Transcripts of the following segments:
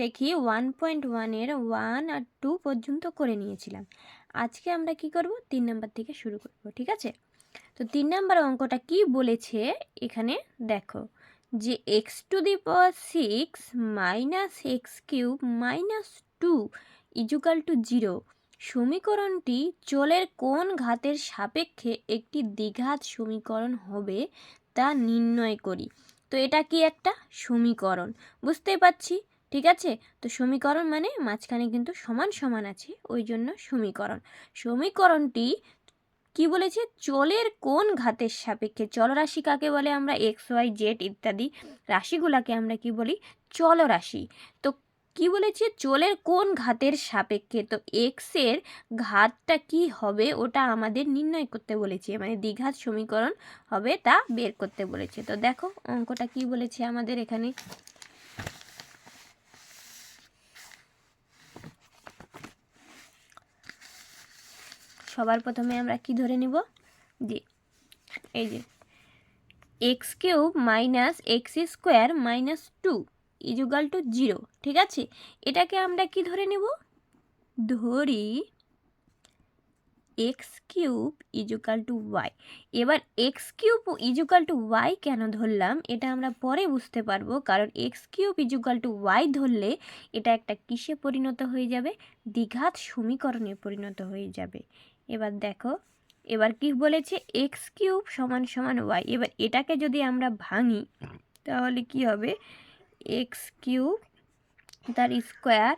দেখি 1.1-এর 1 আর 2 পর্যন্ত করে নিয়েছিলাম। আজকে আমরা কি করব, 3 নাম্বার থেকে শুরু করব, ঠিক আছে? তো 3 নাম্বার অঙ্কটা কি বলেছে এখানে দেখো, যে x⁶ minus x³ minus 2 equal to 0 সমীকরণটি চলের কোন ঘাতের সাপেক্ষে একটি দ্বিঘাত সমীকরণ হবে তা নির্ণয় করি। তো এটা কি একটা সমীকরণ, বুঝতেই পারছি, ঠিক আছে? তো সমীকরণ মানে মাঝখানে কিন্তু সমান সমান আছে, ওই জন্য সমীকরণ। সমীকরণটি কি বলেছে, চলের কোন ঘাতের সাপেক্ষে। চলরাশি কাকে বলে আমরা, এক্স ওয়াই জেড ইত্যাদি রাশিগুলাকে আমরা কি বলি, চলরাশি। তো কি বলেছে, চলের কোন ঘাতের সাপেক্ষে, তো এক্স এর ঘাতটা কি হবে ওটা আমাদের নির্ণয় করতে বলেছে, মানে দ্বিঘাত সমীকরণ হবে তা বের করতে বলেছে। তো দেখো অঙ্কটা কি বলেছে আমাদের এখানে, সবার প্রথমে আমরা কি ধরে নিব, যে এই যে x³ minus x² minus 2 equal to 0, ঠিক আছে? এটাকে আমরা কি ধরে নেব, ধরি x³ ইকুয়াল টু y। এবার x³ ইকুয়াল টু y কেন ধরলাম এটা আমরা পরে বুঝতে পারবো, কারণ x³ ইকুয়াল টু y ধরলে এটা একটা কিসে পরিণত হয়ে যাবে, দ্বিঘাত সমীকরণে পরিণত হয়ে যাবে। এবার দেখো, এবার কি বলেছে, x³ সমান সমান y। এবার এটাকে যদি আমরা ভাঙি তাহলে কি হবে, x³ তার স্কোয়ার,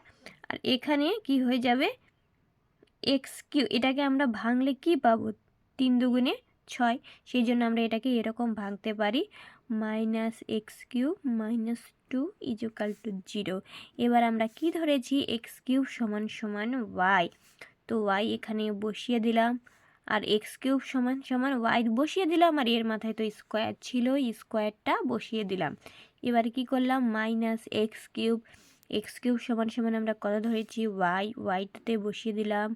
আর এখানে কি হয়ে যাবে x³, এটাকে আমরা ভাঙলে কি পাবো, 3 দুগুণে 6, সেই জন্য আমরা এটাকে এরকম ভাঙতে পারি, minus x³ minus 2 equal to 0। এবার আমরা কি ধরেছি, x³ সমান সমান y, তো y এখানে বসিয়ে দিলাম, আর x³ সমান সমান y বসিয়ে দিলাম, আর এর মাথায় তো স্কোয়ার ছিল, স্কোয়ারটা বসিয়ে দিলাম। এবার কি করলাম, মাইনাস x³ সমান সমান আমরা কত ধরেছি y, yটাতে বসিয়ে দিলাম,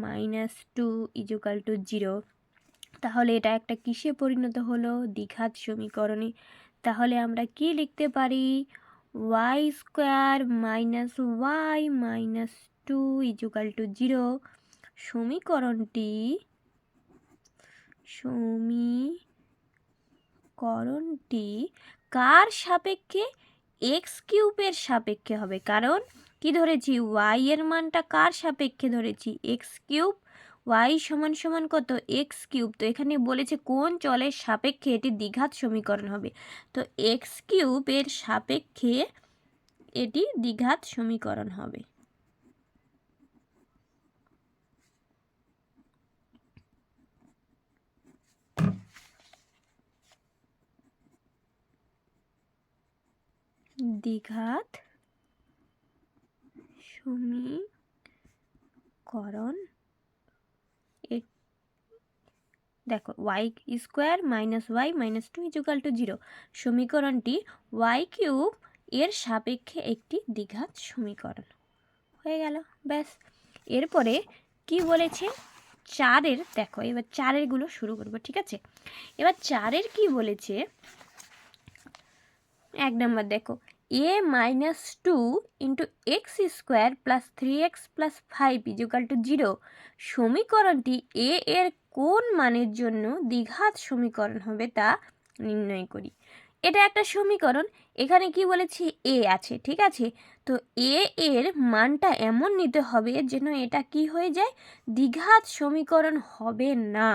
মাইনাস 2 ইকুয়াল টু 0। তাহলে এটা একটা কিসে পরিণত হলো, দ্বিঘাত সমীকরণে। তাহলে আমরা কি লিখতে পারি, y² minus y minus 2 equal to 0। সমীকরণটি কার সাপেক্ষে, x³ এর সাপেক্ষে হবে, কারণ কি ধরেছি, y এর মানটা কার সাপেক্ষে ধরেছি, x³ y সমান সমান কত, x³। তো এখানে বলেছে কোন চলের সাপেক্ষে এটি দ্বিঘাত সমীকরণ হবে, তো x³ এর সাপেক্ষে এটি দ্বিঘাত সমীকরণ হবে। দ্বিঘাত সমীকরণ, দেখো y² minus y minus 2 equal to 0, সমীকরণটি y³ এর সাপেক্ষে একটি দ্বিঘাত সমীকরণ হয়ে গেল, ব্যাস। এরপরে কি বলেছে, 4-এর দেখো, এবার 4-এরগুলো শুরু করব, ঠিক আছে? এবার 4-এর কি বলেছে, 1 নম্বর দেখো, a minus 2 into x² plus 3x plus 5 equal to 0 সমীকরণটি a এর কোন মানের জন্য দ্বিঘাত সমীকরণ হবে তা নির্ণয় করি। এটা একটা সমীকরণ, এখানে কি বলেছি, a আছে, ঠিক আছে? তো a এর মানটা এমন নিতে হবে যেন এটা কি হয়ে যায়, দ্বিঘাত সমীকরণ হবে না।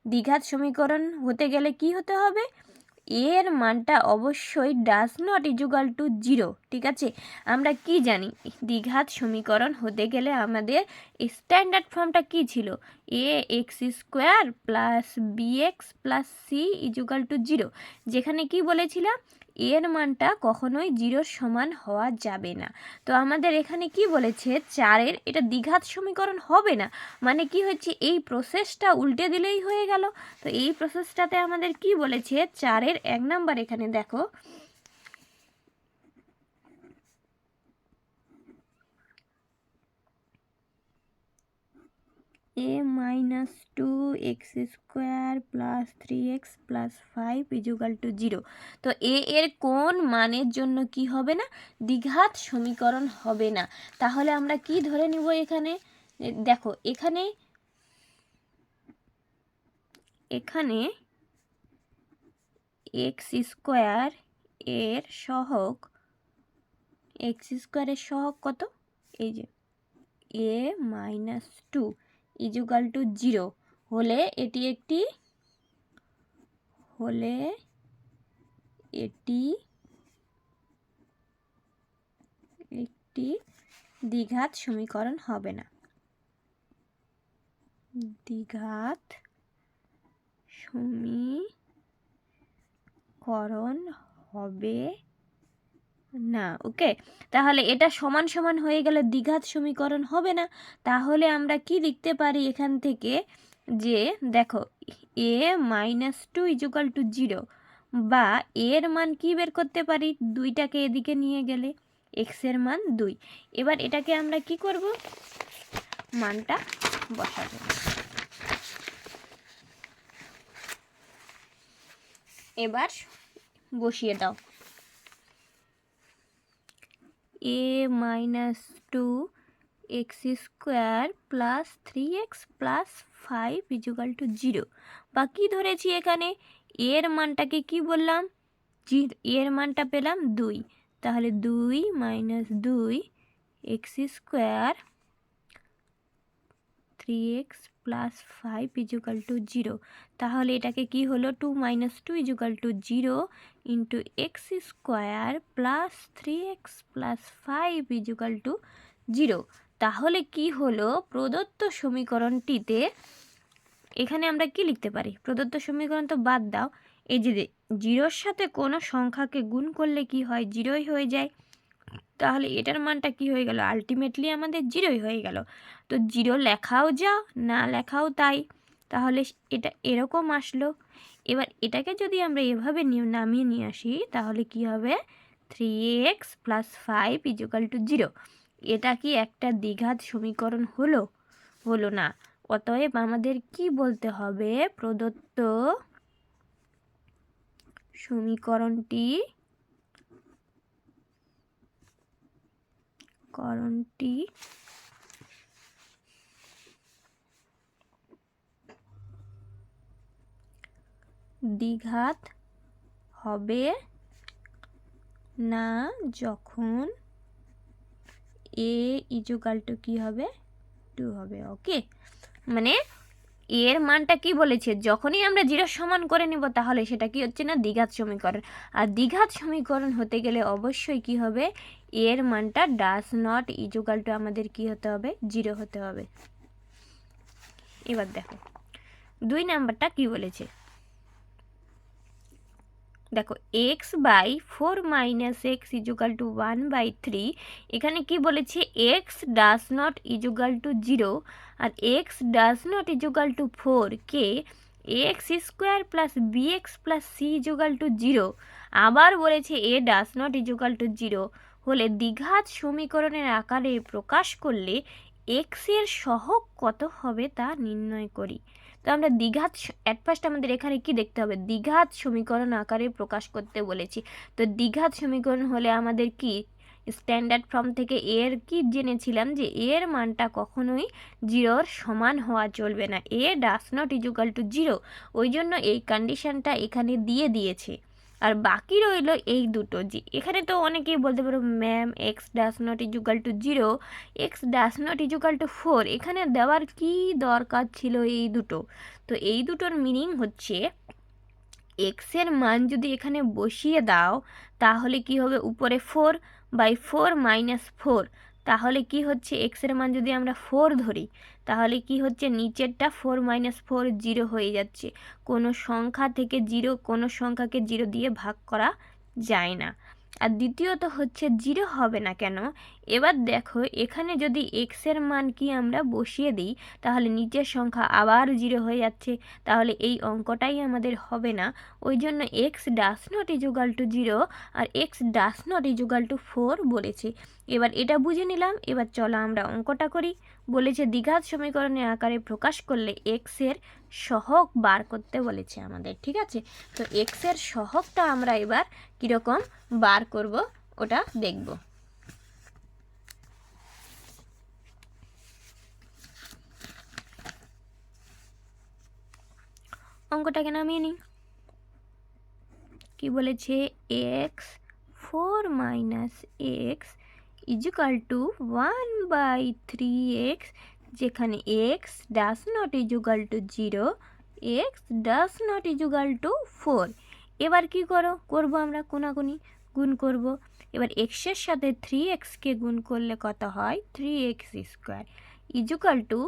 দ্বিঘাত সমীকরণ হতে গেলে কি হতে হবে, এর মানটা অবশ্যই ডাজ নট ইকুয়াল টু 0, ঠিক আছে? আমরা কি জানি, দ্বিঘাত সমীকরণ হতে গেলে আমাদের স্ট্যান্ডার্ড ফর্মটা কি ছিল, ax² plus bx plus c equal to 0, যেখানে কি বলেছিলাম, এর মানটা কখনোই 0-র সমান হওয়া যাবে না। তো আমাদের এখানে কি বলেছে, 4-এর এটা দ্বিঘাত সমীকরণ হবে না, মানে কি হচ্ছে, এই প্রসেসটা উল্টে দিলেই হয়ে গেল। তো এই প্রসেসটাতে আমাদের কি বলেছে, 4-এর 1 নাম্বার এখানে দেখো, a minus 2x square plus 3x plus 5 equal to 0। তো এ এর কোন মানের জন্য কি হবে না, দ্বিঘাত সমীকরণ হবে না। তাহলে আমরা কি ধরে নিব এখানে, দেখো এখানে x স্কোয়ার এর সহগ, x স্কোয়ারের সহগ কত, এই যে a মাইনাস 2 ইকুয়াল টু 0 হলে এটি একটি দ্বিঘাত সমীকরণ হবে না, দ্বিঘাত সমীকরণ হবে না। ওকে, তাহলে এটা সমান সমান হয়ে গেলে দ্বিঘাত সমীকরণ হবে না। তাহলে আমরা কি লিখতে পারি এখান থেকে, যে দেখো a মাইনাস 2 ইকুয়াল টু 0, বা এর মান কি বের করতে পারি, 2টাকে এদিকে নিয়ে গেলে x এর মান 2। এবার এটাকে আমরা কি করব, মানটা বসাবো। এবার বসিয়ে দাও, a minus 2x square plus 3x plus 5 equal to 0, বা কি ধরেছি এখানে, এর মানটাকে কি বললাম, এর মানটা পেলাম 2, তাহলে 2 minus 2x square 3x plus 5 equal to 0। তাহলে এটাকে কি হলো, 2 minus 2 equal to 0 into x square plus 3x plus 5 equal to 0। তাহলে কি হলো, প্রদত্ত সমীকরণটিতে এখানে আমরা কি লিখতে পারি, প্রদত্ত সমীকরণ তো বাদ দাও, এই যে 0-র সাথে কোনো সংখ্যাকে গুণ করলে কি হয়, 0ই হয়ে যায়। তাহলে এটার মানটা কি হয়ে গেল, আলটিমেটলি আমাদের 0ই হয়ে গেল। তো 0 লেখাও যা, না লেখাও তাই, তাহলে এটা এরকম আসলো। এবার এটাকে যদি আমরা এভাবে নামিয়ে নিয়ে আসি, তাহলে কি হবে, 3x প্লাস 5 ইকুয়াল টু 0। এটা কি একটা দ্বিঘাত সমীকরণ হলো না। অতএব আমাদের কি বলতে হবে, প্রদত্ত সমীকরণটি দ্বিঘাত হবে না যখন a ইকুয়াল টু কি হবে, 2 হবে। ওকে, মানে এর মানটা কি বলেছে, যখনই আমরা 0 সমান করে নিব তাহলে সেটা কি হচ্ছে না, দ্বিঘাত সমীকরণ। আর দ্বিঘাত সমীকরণ হতে গেলে অবশ্যই কি হবে, এর মানটা ডাজ নট ইকুয়াল টু আমাদের কি হতে হবে, 0 হতে হবে। এবার দেখো 2 নাম্বারটা কি বলেছে, দেখো x/4 - x ইকুয়াল টু 1/3। এখানে কি বলেছে, x does not equal to 0 আর x does not equal to 4 কে ax square plus bx plus c equal to 0। আবার বলেছে a does not equal to 0 হলে দ্বিঘাত সমীকরণের আকারে প্রকাশ করলে x এর সহগ কত হবে তা নির্ণয় করি। তো আমরা দ্বিঘাত, অ্যাট ফার্স্ট আমাদের এখানে কি দেখতে হবে, দ্বিঘাত সমীকরণ আকারে প্রকাশ করতে বলেছি। তো দ্বিঘাত সমীকরণ হলে আমাদের কি, স্ট্যান্ডার্ড ফর্ম থেকে এর কি জেনেছিলাম, যে এর মানটা কখনোই 0-র সমান হওয়া চলবে না, এ ডাজ নট ইকুয়াল টু 0। ওই জন্য এই কন্ডিশনটা এখানে দিয়েছে। আর বাকি রইল এই দুটো, যে এখানে তো অনেকেই বলতে পারো ma'am x does not equal to 0, x does not equal to 4, এখানে দেওয়ার কি দরকার ছিল এই দুটো। তো এই দুটোর মিনিং হচ্ছে, এক্সের মান যদি এখানে বসিয়ে দাও তাহলে কি হবে, উপরে 4/4 - 4, তাহলে কি হচ্ছে, এক্সের মান যদি আমরা 4 ধরি তাহলে কি হচ্ছে, নিচেরটা 4 - 4 0 হয়ে যাচ্ছে। কোনো সংখ্যা থেকে 0, কোনো সংখ্যাকে 0 দিয়ে ভাগ করা যায় না। আর দ্বিতীয়ত হচ্ছে 0 হবে না কেন, এবার দেখো এখানে যদি এক্সের মান কি আমরা বসিয়ে দিই তাহলে নিচের সংখ্যা আবার 0 হয়ে যাচ্ছে, তাহলে এই অঙ্কটাই আমাদের হবে না। ওই জন্য x does not equal to 0 আর x does not equal to 4 বলেছে। এবার এটা বুঝে নিলাম। এবার চলো আমরা অঙ্কটা করি। বলেছে দ্বিঘাত সমীকরণের আকারে প্রকাশ করলে এক্সের সহগ বার করতে বলেছে আমাদের, ঠিক আছে। তো এক্সের সহগটা আমরা এবার কীরকম বার করব ওটা দেখব। অঙ্কটাকে নামিয়ে নিই। কি বলেছে, x 4 minus x equal to 1/3x, যেখানে x does not equal to 0, x does not equal to 4। এবার কি করবো আমরা কোনাকুনি গুণ করব। এবার এক্সের সাথে 3xকে গুণ করলে কত হয়, 3x² ইজুকাল টু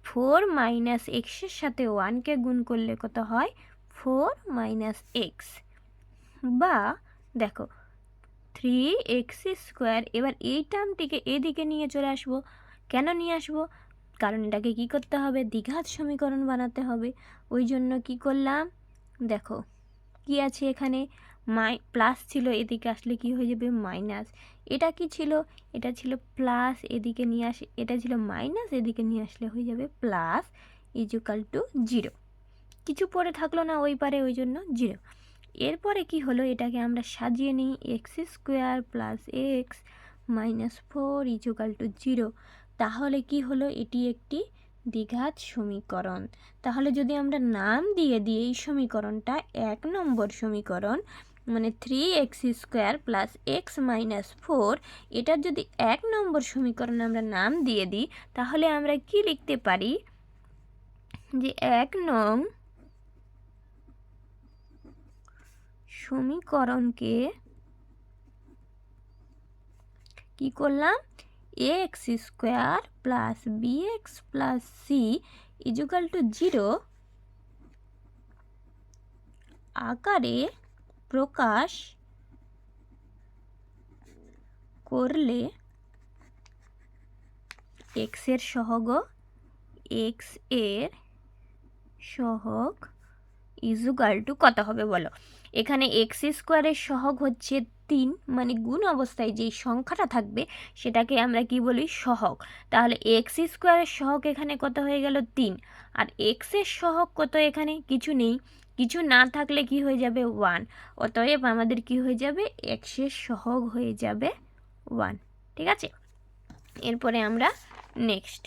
4 মাইনাস এক্সের সাথে 1কে গুণ করলে কত হয়, 4 মাইনাস এক্স, বা দেখো 3x²। এবার এই টার্মটিকে এদিকে নিয়ে চলে আসবো। কেন নিয়ে আসবো, কারণ এটাকে কী করতে হবে, দ্বিঘাত সমীকরণ বানাতে হবে। ওই জন্য কি করলাম, দেখো কি আছে এখানে, প্লাস ছিল, এদিকে আসলে কি হয়ে যাবে মাইনাস। এটা কি ছিল, এটা ছিল প্লাস, এদিকে নিয়ে আসে এটা ছিল মাইনাস, এদিকে নিয়ে আসলে হয়ে যাবে প্লাস ইজুকাল টু 0। কিছু পরে থাকলো না ওই পারে, ওই জন্য 0। এরপরে কি হলো, এটাকে আমরা সাজিয়ে নিই, x² plus x minus 4 equal to 0। তাহলে কি হলো, এটি একটি দ্বিঘাত সমীকরণ। তাহলে যদি আমরা নাম দিয়ে দিই এই সমীকরণটা 1 নম্বর সমীকরণ, মানে 3x² প্লাস এক্স মাইনাস 4, এটার যদি 1 নম্বর সমীকরণ আমরা নাম দিয়ে দিই, তাহলে আমরা কি লিখতে পারি, যে 1 নং সমীকরণকে কি করলাম, ax² plus bx plus c equal to 0 আকারে প্রকাশ করলে x এর সহগ, x এর সহগ ইজুকাল টু কত হবে বলো। এখানে x² এর সহগ হচ্ছে 3, মানে গুণ অবস্থায় যেই সংখ্যাটা থাকবে সেটাকে আমরা কি বলি, সহগ। তাহলে x² এর সহগ এখানে কত হয়ে গেল, 3। আর x এর সহগ কত, এখানে কিছু নেই, কিছু না থাকলে কি হয়ে যাবে, 1। অতএব আমাদের কি হয়ে যাবে, x এর সহগ হয়ে যাবে 1, ঠিক আছে। এরপরে আমরা নেক্সট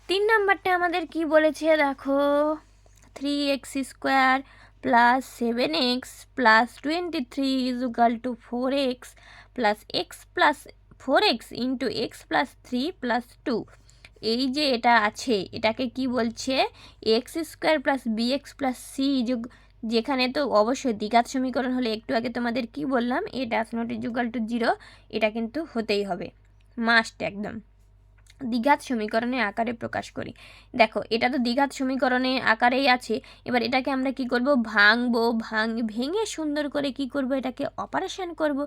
3 নাম্বারটা আমাদের কি বলেছে দেখো, 3x² plus 7x plus 23 equal to 4x plus x plus 4x into x plus 3 plus 2। এই যে এটা আছে, এটাকে কি বলছে, x² plus bx plus c, যেখানে তো অবশ্যই দ্বিঘাত সমীকরণ হলে একটু আগে তোমাদের কি বললাম, এ ডাস নট ইজুকাল টু 0, এটা কিন্তু হতেই হবে, মাস্ট একদম। দ্বিঘাত সমীকরণে আকারে প্রকাশ করি। দেখো এটা তো দ্বিঘাত সমীকরণে আকারেই আছে। এবার এটাকে আমরা কি করব, ভাঙবো, ভেঙে সুন্দর করে কি করব, এটাকে অপারেশন করব,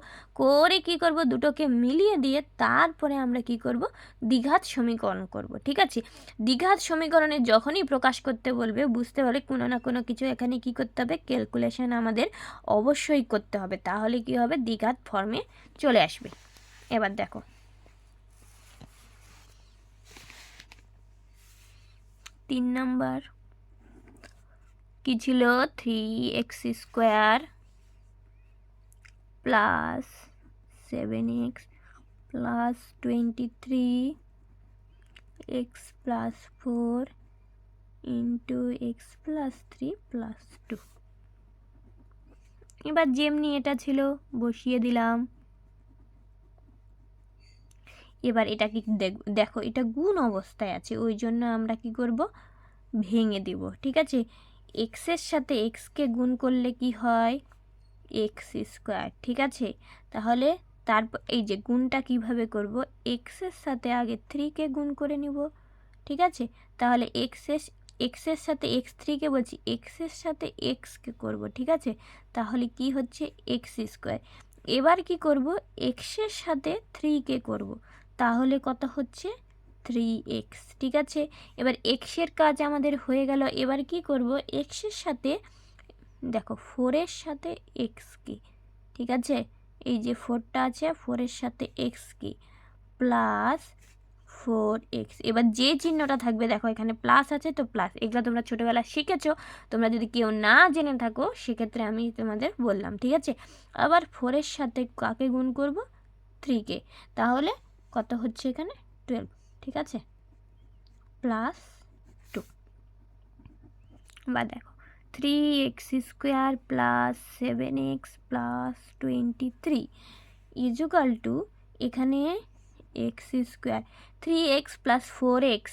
করে কি করব, দুটোকে মিলিয়ে দিয়ে তারপরে আমরা কি করব, দ্বিঘাত সমীকরণ করব, ঠিক আছে। দ্বিঘাত সমীকরণে যখনই প্রকাশ করতে বলবে, বুঝতে হলে কোনো না কোনো কিছু এখানে কি করতে হবে, ক্যালকুলেশন আমাদের অবশ্যই করতে হবে, তাহলে কি হবে, দ্বিঘাত ফর্মে চলে আসবে। এবার দেখো 3 নাম্বার কি ছিল, 3x² plus 7x plus 23x plus 4 into x plus 3 plus 2। এবার যেমনি এটা ছিল বসিয়ে দিলাম। এবার এটা কি দেখো, এটা গুণ অবস্থায় আছে, ওই জন্য আমরা কি করব, ভেঙে দেব, ঠিক আছে। এক্সের সাথে এক্সকে গুণ করলে কি হয়, x², ঠিক আছে। তাহলে তারপর এই যে গুণটা কিভাবে করব, এক্সের সাথে আগে 3কে গুণ করে নিব, ঠিক আছে। তাহলে এক্সের সাথে x3কে বলছি, এক্সের সাথে এক্সকে করব, ঠিক আছে। তাহলে কি হচ্ছে, x²। এবার কি করব, এক্সের সাথে 3কে করব, তাহলে কত হচ্ছে, 3x, ঠিক আছে। এবার এক্সের কাজ আমাদের হয়ে গেল। এবার কি করব, এক্সের সাথে দেখো 4-এর সাথে এক্স কি, ঠিক আছে, এই যে 4টা আছে, 4-এর সাথে এক্স কি, প্লাস 4x। এবার যে চিহ্নটা থাকবে দেখো এখানে প্লাস আছে তো প্লাস, এগুলো তোমরা ছোটোবেলায় শিখেছো, তোমরা যদি কেউ না জেনে থাকো সেক্ষেত্রে আমি তোমাদের বললাম, ঠিক আছে। আবার 4-এর সাথে কাকে গুণ করব, 3-কে, তাহলে কত হচ্ছে এখানে 12, ঠিক আছে, প্লাস 2। বা দেখো 3x² plus 7x plus 23 equal two এখানে x², 3x প্লাস 4x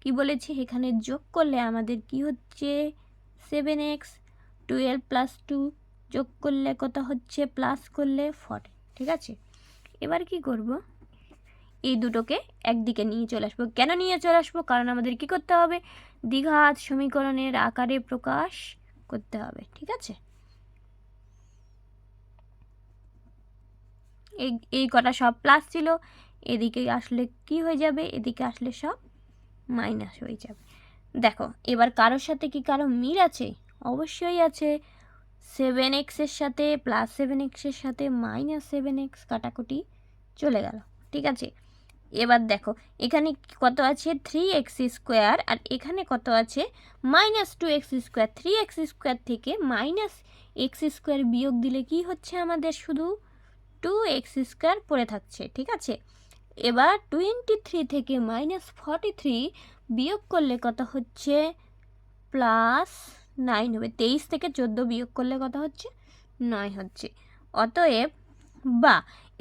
কি বলেছি এখানে যোগ করলে আমাদের কি হচ্ছে 7x, 12 প্লাস 2 যোগ করলে কত হচ্ছে প্লাস করলে 40, ঠিক আছে। এবার কি করব, এই দুটোকে একদিকে নিয়ে চলে আসবো। কেন নিয়ে চলে আসবো, কারণ আমাদের কি করতে হবে, দ্বিঘাত সমীকরণের আকারে প্রকাশ করতে হবে, ঠিক আছে। এই কটা সব প্লাস ছিল, এদিকে আসলে কি হয়ে যাবে, এদিকে আসলে সব মাইনাস হয়ে যাবে। দেখো এবার কারোর সাথে কি কারো মিল আছে, অবশ্যই আছে। 7x এর সাথে প্লাস 7x এর সাথে মাইনাস 7x কাটাকুটি চলে গেল, ঠিক আছে। এবার দেখো এখানে কত আছে 3x² আর এখানে কত আছে -2x²। 3x² থেকে -x² বিয়োগ দিলে কি হচ্ছে আমাদের শুধু 2x² পড়ে থাকছে, ঠিক আছে। এবার 23 থেকে -43 বিয়োগ করলে কত হচ্ছে +9 হবে। 23 থেকে 14 বিয়োগ করলে কত হচ্ছে 9 হচ্ছে। অতএব বা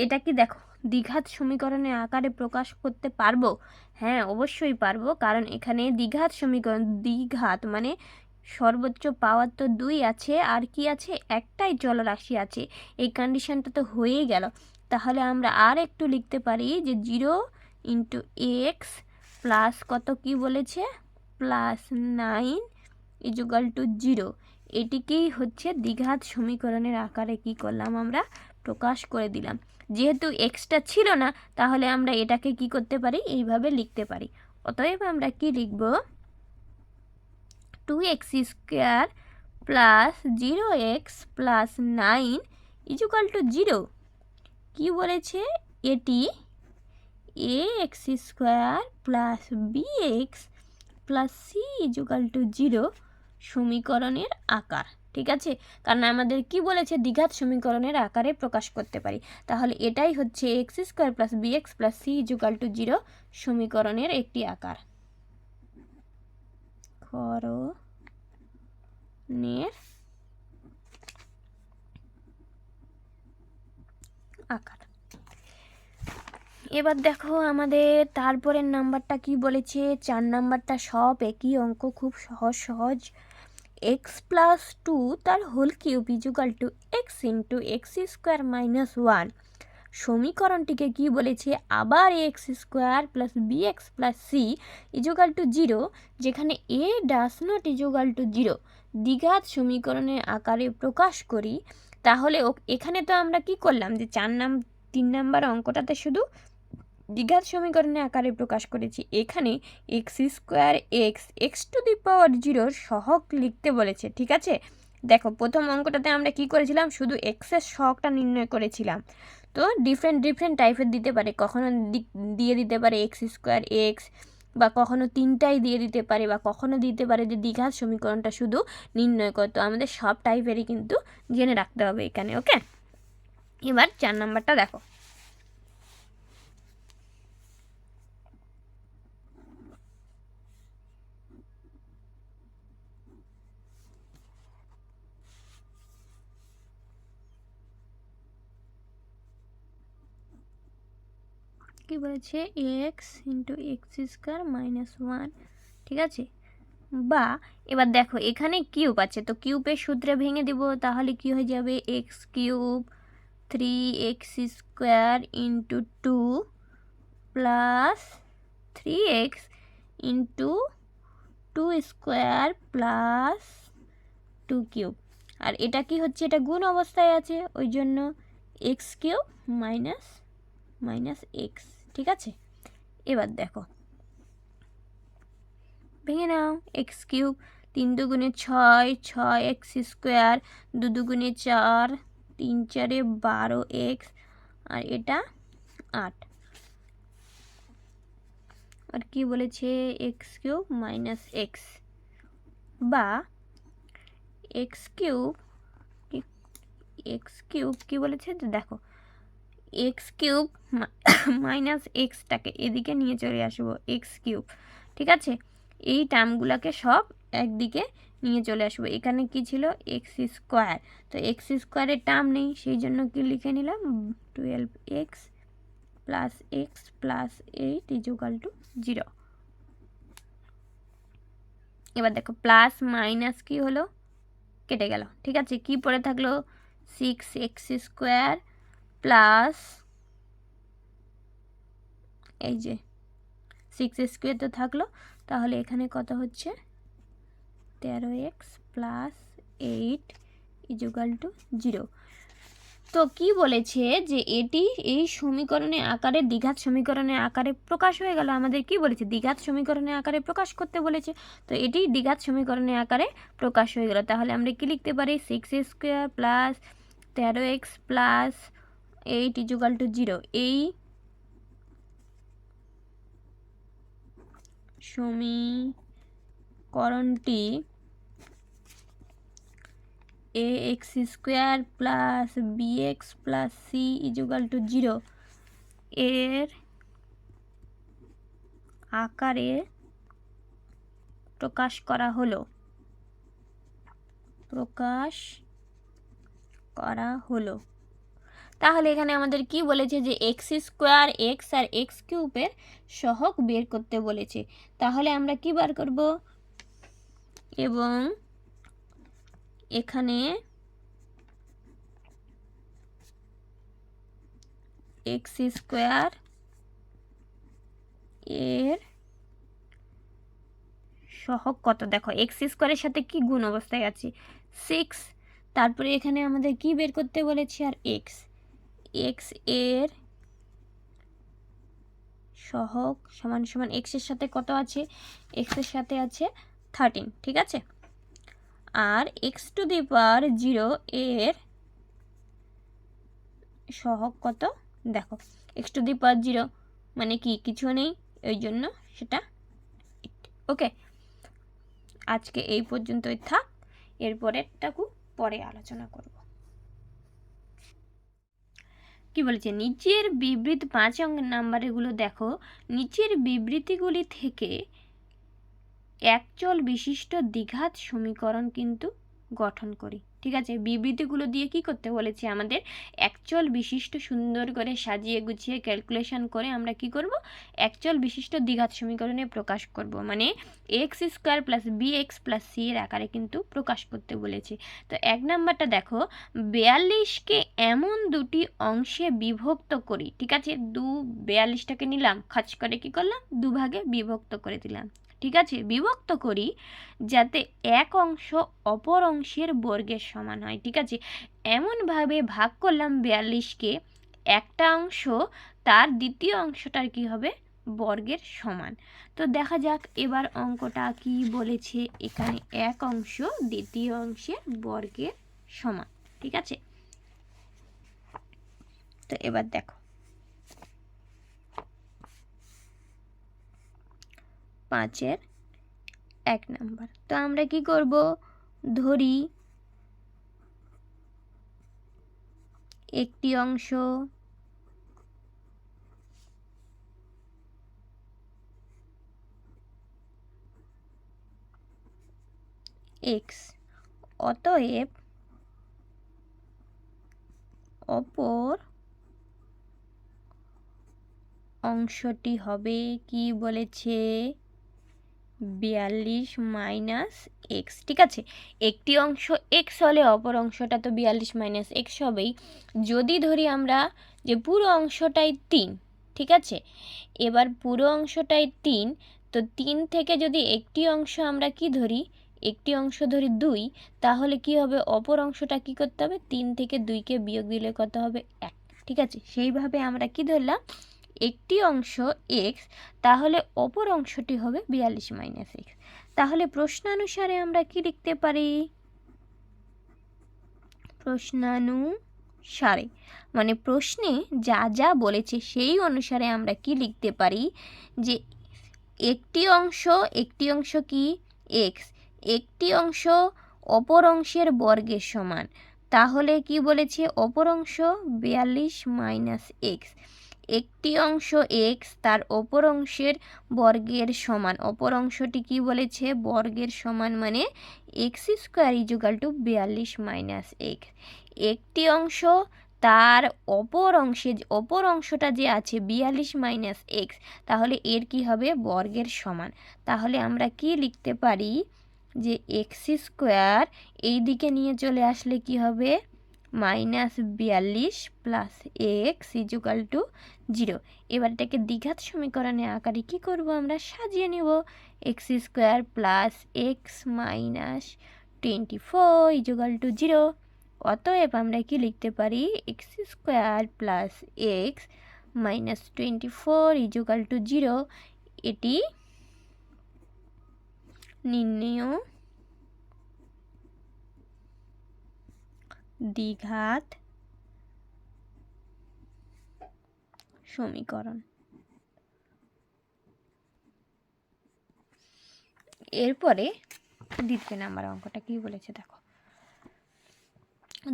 এটা কি দেখো দ্বিঘাত সমীকরণের আকারে প্রকাশ করতে পারবো, হ্যাঁ অবশ্যই পারবো, কারণ এখানে দ্বিঘাত সমীকরণ, দ্বিঘাত মানে সর্বোচ্চ পাওয়ার তো 2 আছে, আর কি আছে একটাই চলরাশি আছে, এই কন্ডিশনটা তো হয়েই গেল। তাহলে আমরা আর একটু লিখতে পারি যে 0 × x প্লাস কত কি বলেছে +9 = 0। এটিকেই হচ্ছে দ্বিঘাত সমীকরণের আকারে কি করলাম আমরা প্রকাশ করে দিলাম। যেহেতু এক্সটা ছিল না তাহলে আমরা এটাকে কি করতে পারি, এইভাবে লিখতে পারি। অতএব আমরা কি লিখব, 2x² প্লাস 0x প্লাস 9 = 0। কি বলেছে, এটি ax² plus bx plus c = 0 সমীকরণের আকার, ঠিক আছে। কারণ আমাদের কি বলেছে দ্বিঘাত সমীকরণের আকারে প্রকাশ করতে পারি, তাহলে এটাই হচ্ছে x² plus bx plus c = 0 সমীকরণের একটি আকার, করণের আকার। এবার দেখো আমাদের তারপরের নাম্বারটা কি বলেছে, 4 নাম্বারটা সব একই অঙ্ক, খুব সহজ সহজ। x প্লাস 2 তার হোল কিউব = x × x² - 1 সমীকরণটিকে কি বলেছে আবার ax² plus bx plus c = 0, যেখানে a ডাজ নট = 0 দ্বিঘাত সমীকরণের আকারে প্রকাশ করি। তাহলে এখানে তো আমরা কি করলাম যে 3 নাম্বার অঙ্কটাতে শুধু দ্বিঘাত সমীকরণের আকারে প্রকাশ করেছি, এখানে x² x⁴ সহগ লিখতে বলেছে, ঠিক আছে। দেখো প্রথম অঙ্কটাতে আমরা কি করেছিলাম, শুধু এক্সের সহগটা নির্ণয় করেছিলাম। তো ডিফারেন্ট টাইপের দিতে পারে, কখনো দিয়ে দিতে পারে x² x, বা কখনো 3টাই দিয়ে দিতে পারে, বা কখনো দিতে পারে যে দ্বিঘাত সমীকরণটা শুধু নির্ণয় করতো। আমাদের সব টাইপেরই কিন্তু জেনে রাখতে হবে এখানে, ওকে। এবার 4 নাম্বারটা দেখো, কি বলেছে x × x² - 1, ঠিক আছে। বা এবার দেখো এখানে কিউব আছে, তো কিউবের সূত্রে ভেঙে দিব, তাহলে কি হয়ে যাবে x³ 3x² × 2 plus 3x × 2² plus 2³ আর এটা কি হচ্ছে, এটা গুণ অবস্থায় আছে, ওই জন্য x³ - x, ঠিক আছে। এবার দেখো ভেঙে নাও, x³ 3 × 2 = 6, 6x², 2 × 2 = 4, 3 × 4 = 12x, আর এটা 8। আর কি বলেছে এক্স কিউব মাইনাস এক্স, বা এক্স কিউব কি বলেছে, দেখো এক্স কিউব মাইনাস এক্সটাকে এদিকে নিয়ে চলে আসবো এক্স কিউব, ঠিক আছে। এই টার্মগুলোকে সব একদিকে নিয়ে চলে আসবো। এখানে কি ছিল এক্স স্কোয়ার, তো এক্স স্কোয়ারের টার্ম নেই, সেই জন্য কি লিখে নিলাম 12x plus x plus 8 equal to 0। এবার দেখো প্লাস মাইনাস কি হলো, কেটে গেল, ঠিক আছে। কি পড়ে থাকলো 6x স্কোয়ার প্লাস এই যে 6 স্কোয়ার তো থাকলো, তাহলে এখানে কত হচ্ছে 13x প্লাস 8 ইকুয়াল টু 0। তো কি বলেছে যে এটি এই সমীকরণের আকারে দ্বিঘাত সমীকরণের আকারে প্রকাশ হয়ে গেল। আমাদের কি বলেছে দ্বিঘাত সমীকরণের আকারে প্রকাশ করতে বলেছে, তো এটি দ্বিঘাত সমীকরণের আকারে প্রকাশ হয়ে গেল। তাহলে আমরা কি লিখতে পারি 6 square plus 13x plus 8 equal to 0। এই সমীকরণটি ax square plus bx plus c equal to 0 এর আকারে প্রকাশ করা হলো। তাহলে এখানে আমাদের কি বলেছে যে এক্স স্কোয়ার এক্স আর এক্স কিউবের সহগ বের করতে বলেছে। তাহলে আমরা কি বার করব, এবং এখানে এক্স স্কোয়ার এর সহগ কত, দেখো এক্স স্কোয়ারের সাথে কি গুণ অবস্থায় আছে 6, তারপরে এখানে আমাদের কি বের করতে বলেছে আর এক্স এর সহগ সমান সমান এক্স এর সাথে কত আছে, এক্স এর সাথে আছে 13, ঠিক আছে। আর এক্স টু দি পাওয়ার 0 এর সহগ কত, দেখো এক্স টু দি পাওয়ার 0 মানে কি কিছু নেই, ওই জন্য সেটা। ওকে, আজকে এই পর্যন্তই থাক, এরপরেরটাকু পরে আলোচনা করব। কি বলেছে নিচের বিবৃতি 5 নাম্বারেরগুলো দেখো, নিচের বিবৃতিগুলি থেকে একচল বিশিষ্ট দ্বিঘাত সমীকরণ কিন্তু গঠন করি, ঠিক আছে। বিবৃতিগুলো দিয়ে কি করতে বলেছে আমাদের একচল বিশিষ্ট, সুন্দর করে সাজিয়ে গুছিয়ে ক্যালকুলেশন করে আমরা কি করব একচল বিশিষ্ট দ্বিঘাত সমীকরণে প্রকাশ করব, মানে x square plus b x plus c এর আকারে কিন্তু প্রকাশ করতে বলেছে। তো 1 নাম্বারটা দেখো 42কে এমন দুটি অংশে বিভক্ত করি, ঠিক আছে। 42টাকে নিলাম খাঁচ করে কি করলাম 2 ভাগে বিভক্ত করে দিলাম, ঠিক আছে। বিভক্ত করি যাতে এক অংশ অপর অংশের বর্গের সমান হয়, ঠিক আছে। এমনভাবে ভাগ করলাম 42কে, একটা অংশ তার দ্বিতীয় অংশটার কি হবে বর্গের সমান। তো দেখা যাক এবার অঙ্কটা কি বলেছে, এখানে এক অংশ দ্বিতীয় অংশের বর্গের সমান, ঠিক আছে। তো এবার দেখো 5-এর 1 নাম্বার। তো আমরা কি করব, ধরি একটি অংশ x, অতএব অপর অংশটি হবে কি বলেছে 42 মাইনাস এক্স, ঠিক আছে। একটি অংশ এক্স হলে অপর অংশটা তো 42 মাইনাস এক্স হবেই। যদি ধরি আমরা যে পুরো অংশটাই 3, ঠিক আছে। এবার পুরো অংশটাই 3, তো 3 থেকে যদি একটি অংশ আমরা কি ধরি, একটি অংশ ধরি 2, তাহলে কি হবে অপর অংশটা কি করতে হবে 3 থেকে 2কে বিয়োগ দিলে কত হবে 1, ঠিক আছে। সেইভাবে আমরা কি ধরলাম একটি অংশ এক্স, তাহলে অপর অংশটি হবে 42 মাইনাস এক্স। তাহলে প্রশ্নানুসারে আমরা কি লিখতে পারি, প্রশ্নানুসারে মানে প্রশ্নে যা যা বলেছে সেই অনুসারে আমরা কি লিখতে পারি যে একটি অংশ কি এক্স, একটি অংশ অপর অংশের বর্গের সমান, তাহলে কি বলেছে অপর অংশ 42 মাইনাস এক্স। একটি অংশ এক্স তার অপর অংশের বর্গের সমান, অপর অংশটি কি বলেছে বর্গের সমান, মানে x square equal to 42 minus x. একটি অংশ তার অপর অংশটা যে আছে 42 মাইনাস এক্স, তাহলে এর কি হবে বর্গের সমান। তাহলে আমরা কি লিখতে পারি যে এক্স স্কোয়ার এই দিকে নিয়ে চলে আসলে কি হবে minus 42 plus x equal to 0। এবার এটাকে দ্বিঘাত সমীকরণে আকারে কি করব আমরা সাজিয়ে নেব, x square plus x minus 24 equal to 0। অতএব আমরা কি লিখতে পারি x square plus x minus 24 equal to 0। এটি নির্ণেয় দ্বিঘাত সমীকরণ। এরপরে দ্বিতীয় নাম্বার অঙ্কটা কি বলেছে দেখো,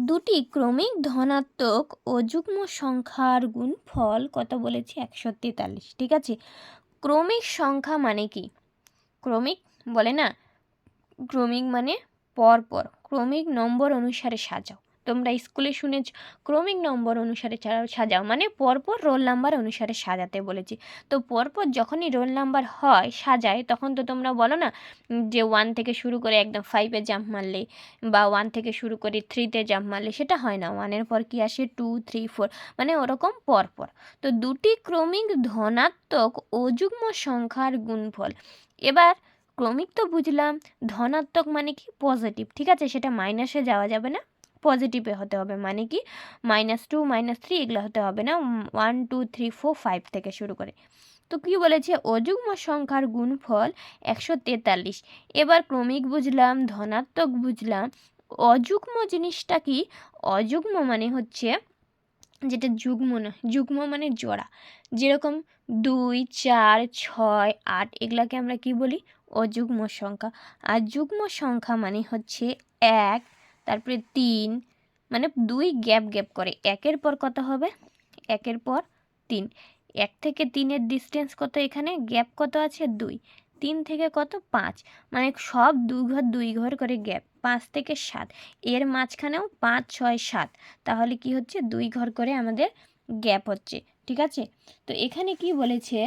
দুটি ক্রমিক ধনাত্মক ও যুগ্ম সংখ্যার গুণফল কত বলেছে 143। ঠিক আছে, ক্রমিক সংখ্যা মানে কি, ক্রমিক বলে না, ক্রমিক মানে পরপর, ক্রমিক নম্বর অনুসারে সাজাও। তোমরা স্কুলে শুনেছ ক্রমিক নম্বর অনুসারে সাজাও, মানে পরপর রোল নাম্বার অনুসারে সাজাতে বলেছি। তো পরপর যখনই রোল নাম্বার হয় সাজায়, তখন তো তোমরা বলো না যে 1 থেকে শুরু করে একদম 5-এ জাম্প মারলে, বা 1 থেকে শুরু করে 3-তে জাম্প মারলে, সেটা হয় না। 1-এর পর কি আসে 2, 3, 4, মানে ওরকম পরপর। তো দুটি ক্রমিক ধনাত্মক ও যুগ্ম সংখ্যার গুণফল। এবার ক্রমিক তো বুঝলাম, ধনাত্মক মানে কি পজিটিভ, ঠিক আছে, সেটা মাইনাসে যাওয়া যাবে না, পজিটিভে হতে হবে, মানে কি -2, -3 এগুলো হতে হবে না, 1, 2, 3, 4, 5 থেকে শুরু করে। তো কি বলেছে অযুগ্ম সংখ্যার গুণফল 143। এবার ক্রমিক বুঝলাম, ধনাত্মক বুঝলাম, অযুগ্ম জিনিসটা কি, অযুগ্ম মানে হচ্ছে যেটা যুগ্ম না, যুগ্ম মানে জোড়া, যেরকম 2, 4, 6, 8 এগুলাকে আমরা কি বলি অযুগ্ম সংখ্যা। আর যুগ্ম সংখ্যা মানে হচ্ছে 1, তারপরে 3, মানে 2 গ্যাপ গ্যাপ করে, 1-এর পর কত হবে 1-এর পর 3, 1 থেকে 3-এর ডিস্টেন্স কত, এখানে গ্যাপ কত আছে 2, 3 থেকে কত 5, মানে সব 2 ঘর করে গ্যাপ, 5 থেকে 7, এর মাঝখানেও 5, 6, 7, তাহলে কি হচ্ছে 2 ঘর করে আমাদের গ্যাপ হচ্ছে। ঠিক আছে, তো এখানে কি বলেছে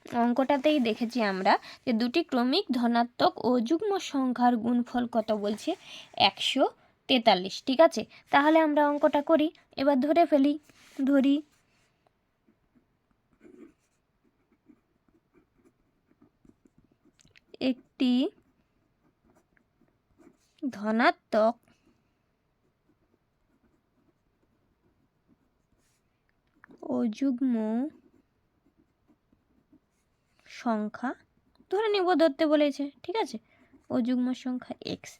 অঙ্কটাতেই দেখেছি আমরা যে দুটি ক্রমিক ধনাত্মক ও যুগ্ম সংখ্যার গুণফল কত বলছে 143। ঠিক আছে, তাহলে আমরা অঙ্কটা করি, এবার ধরে ফেলি, ধরি একটি ধনাত্মক ও যুগ্ম সংখ্যা, ধরে নিব, ধরতে বলেছে, ঠিক আছে, ও যুগ্ম সংখ্যা এক্স।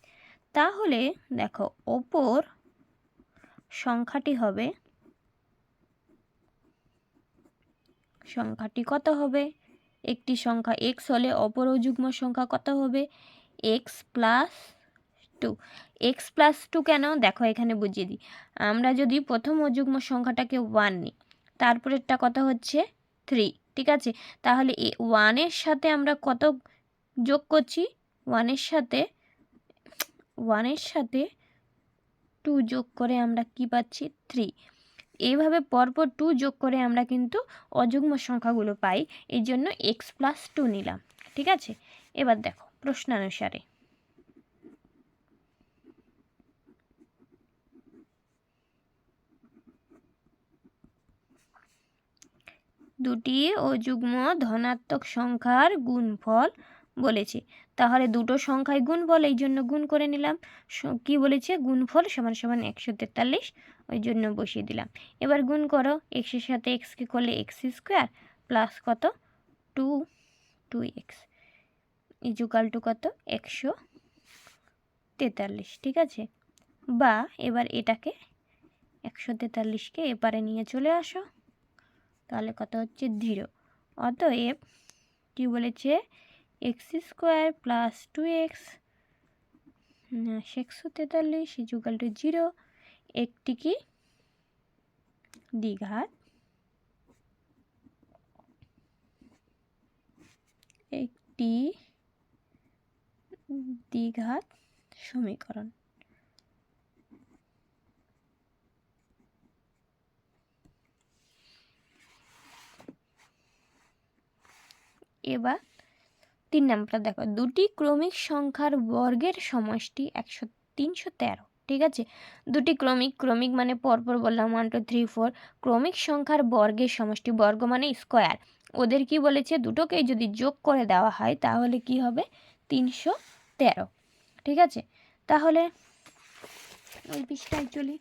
তাহলে দেখো অপর সংখ্যাটি হবে, সংখ্যাটি কত হবে, একটি সংখ্যা এক্স হলে অপর যুগ্ম সংখ্যা কত হবে এক্স প্লাস 2। এক্স প্লাস 2 কেন দেখো এখানে বুঝিয়ে দিই, আমরা যদি প্রথম অযুগ্ম সংখ্যাটাকে 1 নিই, তারপরেরটা কত হচ্ছে 3, ঠিক আছে, তাহলে 1-এর সাথে আমরা কত যোগ করছি, 1-এর সাথে 2 যোগ করে আমরা কি পাচ্ছি 3। এইভাবে পরপর 2 যোগ করে আমরা কিন্তু অযুগ্ম সংখ্যাগুলো পাই, এই জন্য এক্স প্লাস 2 নিলাম। ঠিক আছে, এবার দেখো প্রশ্নানুসারে দুটি অযুগ্ম ধনাত্মক সংখ্যার গুণফল বলেছে, তাহলে দুটো সংখ্যায় গুণফল, এই জন্য গুণ করে নিলাম। কি বলেছে গুণফল সমান সমান 143, ওই জন্য বসিয়ে দিলাম। এবার গুণ করো, এক্সের সাথে এক্সকে করলে এক্স স্কোয়ার প্লাস কত 2x ইজুকাল টু কত 143। ঠিক আছে, বা এবার এটাকে 143কে এপারে নিয়ে চলে আসো, তাহলে কত হচ্ছে 0। অতএব কি বলেছে, x square plus 2x 143 equal to 0 একটি কি দ্বিঘাত, একটি দ্বিঘাত সমীকরণ। এবার 3 নাম্বার দেখো, দুটি ক্রমিক সংখ্যার বর্গের সমষ্টি 313। ঠিক আছে, দুটি ক্রমিক মানে পরপর বললাম 1 2 3 4, ক্রমিক সংখ্যার বর্গের সমষ্টি, বর্গ মানে স্কোয়ার, ওদের কি বলেছে দুটোকেই যদি যোগ করে দেওয়া হয় তাহলে কি হবে 313। ঠিক আছে, তাহলে ওই পৃষ্ঠায় চলি।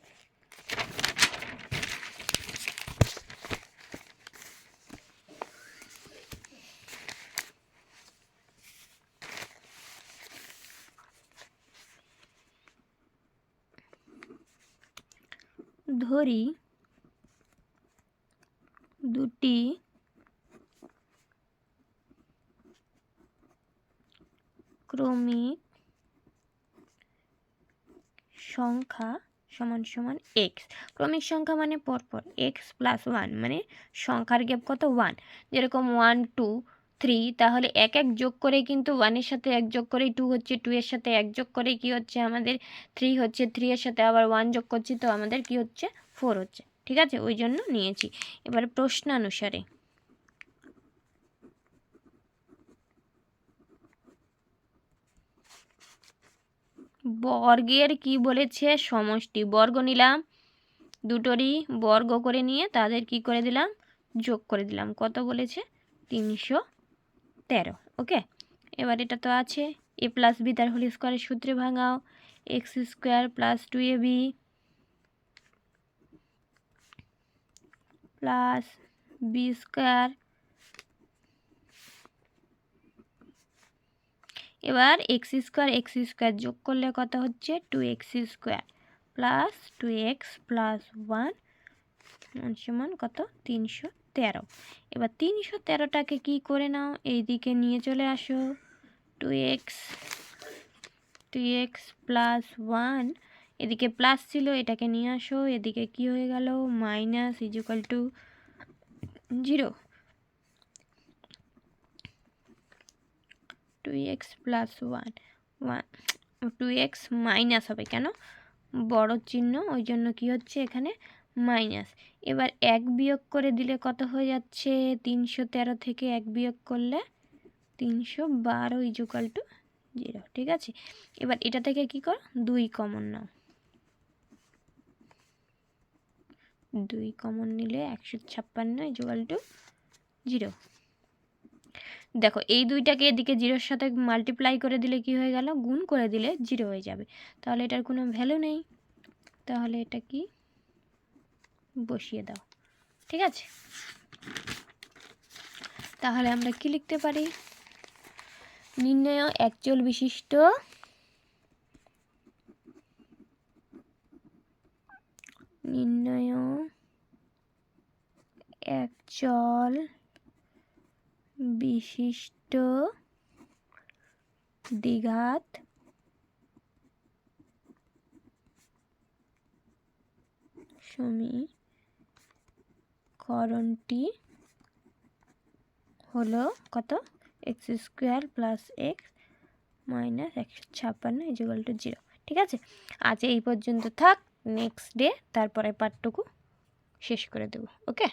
ধরি দুটি ক্রমিক সংখ্যা সমান সমান এক্স। ক্রমিক সংখ্যা মানে পরপর এক্স প্লাস 1 মানে সংখ্যার গ্যাপ কত 1, যেরকম 1 2 3, তাহলে এক এক যোগ করে কিন্তু 1-এর সাথে এক যোগ করেই 2 হচ্ছে, 2 এর সাথে এক যোগ করে কি হচ্ছে আমাদের 3 হচ্ছে, 3 এর সাথে আবার 1 যোগ করছি তো আমাদের কি হচ্ছে 4 হচ্ছে। ঠিক আছে, ওই জন্য নিয়েছি। এবারে প্রশ্নানুসারে বর্গের কি বলেছে সমষ্টি, বর্গ নিলাম, দুটোরই বর্গ করে নিয়ে তাদের কি করে দিলাম যোগ করে দিলাম, কত বলেছে 313। ওকে, এবার এটা তো আছে, এ প্লাস বি তার হোল স্কোয়ারের সূত্রে ভাঙাও, x square plus 2ab plus b square. এবার এক্স স্কোয়ার যোগ করলে কত হচ্ছে 2x square plus 2x plus 1 সমান কত 313। এবার 313টাকে কি করে নাও, এইদিকে নিয়ে চলে আসো, 2x প্লাস 1, এদিকে প্লাস ছিল এটাকে নিয়ে আসো, এদিকে কি হয়ে গেল minus equal to 0। 2x plus 2x minus হবে কেন, বড় চিহ্ন ওই জন্য কি হচ্ছে এখানে মাইনাস। এবার 1 বিয়োগ করে দিলে কত হয়ে যাচ্ছে 313 থেকে 1 বিয়োগ করলে 312 ইকুয়াল টু 0। ঠিক আছে, এবার এটা থেকে কি করো 2 কমন নাও, 2 কমন নিলে 156 ইকুয়াল টু 0। দেখো এই দুইটাকে এদিকে 0-এর সাথে মাল্টিপ্লাই করে দিলে কি হয়ে গেল, গুণ করে দিলে 0 হয়ে যাবে, তাহলে এটার কোনো ভ্যালু নেই, তাহলে এটা কি বসিয়ে দাও। ঠিক আছে, তাহলে আমরা কি লিখতে পারি, নির্ণয় একচল বিশিষ্ট একচল বিশিষ্ট দ্বিঘাত সমীকরণটি হলো কত x square plus x minus 156 equal to 0। ঠিক আছে, আজ এই পর্যন্ত থাক, নেক্সট ডে তারপরে পার্টটুকু শেষ করে দেবো। ওকে।